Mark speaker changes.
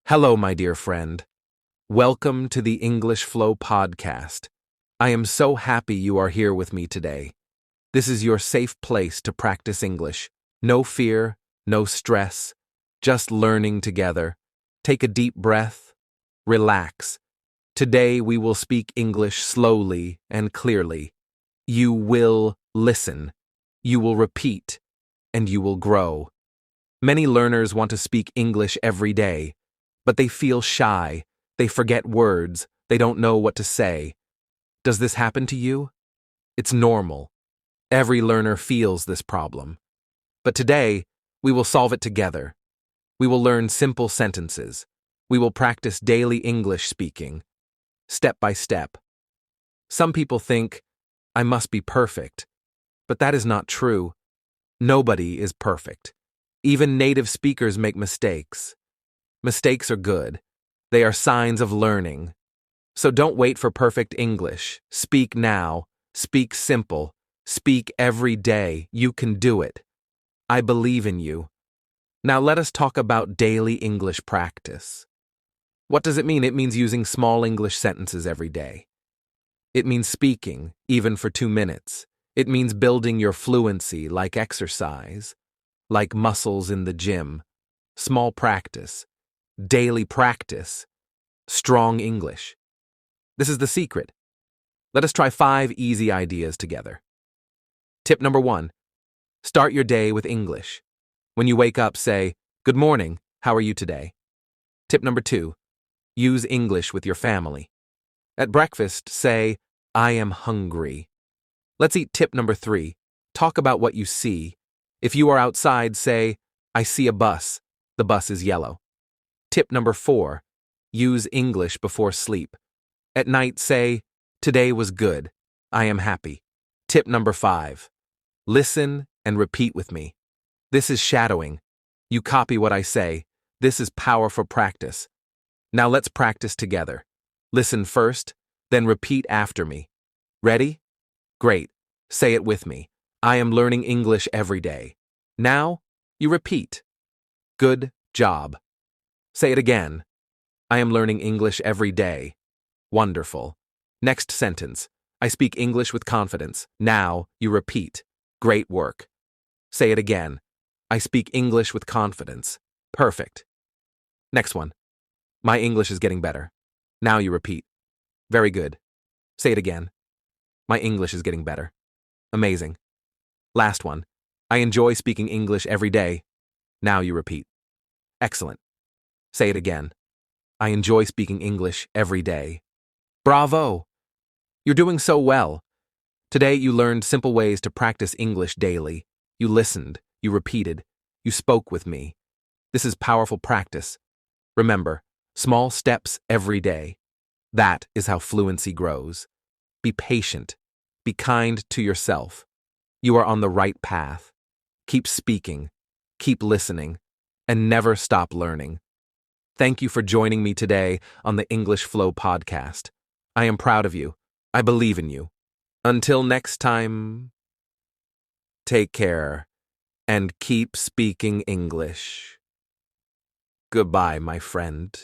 Speaker 1: Hello, my dear friend. Welcome to the English Flow podcast. I am so happy you are here with me today. This is your safe place to practice English. No fear, no stress, just learning together. Take a deep breath. Relax. Today we will speak English slowly and clearly. You will listen. You will repeat. And you will grow. Many learners want to speak English every day, but they feel shy, they forget words, they don't know what to say. Does this happen to you? It's normal. Every learner feels this problem. But today, we will solve it together. We will learn simple sentences. We will practice daily English speaking, step by step. Some people think, I must be perfect, but that is not true. Nobody is perfect. Even native speakers make mistakes. Mistakes are good. They are signs of learning. So don't wait for perfect English. Speak now. Speak simple. Speak every day. You can do it. I believe in you. Now let us talk about daily English practice. What does it mean? It means using small English sentences every day. It means speaking, even for 2 minutes. It means building your fluency like exercise, like muscles in the gym. Small practice. Daily practice. Strong English. This is the secret. Let us try 5 easy ideas together. Tip number 1. Start your day with English. When you wake up, say, "Good morning, how are you today?" Tip number 2. Use English with your family. At breakfast, say, "I am hungry." Let's eat tip number 3. Talk about what you see. If you are outside, say, "I see a bus. The bus is yellow." Tip number 4. Use English before sleep. At night, say, "Today was good. I am happy." Tip number 5. Listen and repeat with me. This is shadowing. You copy what I say. This is powerful practice. Now let's practice together. Listen first, then repeat after me. Ready? Great. Say it with me. I am learning English every day. Now, you repeat. Good job. Say it again. I am learning English every day. Wonderful. Next sentence. I speak English with confidence. Now, you repeat. Great work. Say it again. I speak English with confidence. Perfect. Next one. My English is getting better. Now you repeat. Very good. Say it again. My English is getting better. Amazing. Last one. I enjoy speaking English every day. Now you repeat. Excellent. Say it again. I enjoy speaking English every day. Bravo! You're doing so well. Today you learned simple ways to practice English daily. You listened, you repeated, you spoke with me. This is powerful practice. Remember, small steps every day. That is how fluency grows. Be patient. Be kind to yourself. You are on the right path. Keep speaking, keep listening, and never stop learning. Thank you for joining me today on the English Flow podcast. I am proud of you. I believe in you. Until next time, take care and keep speaking English. Goodbye, my friend.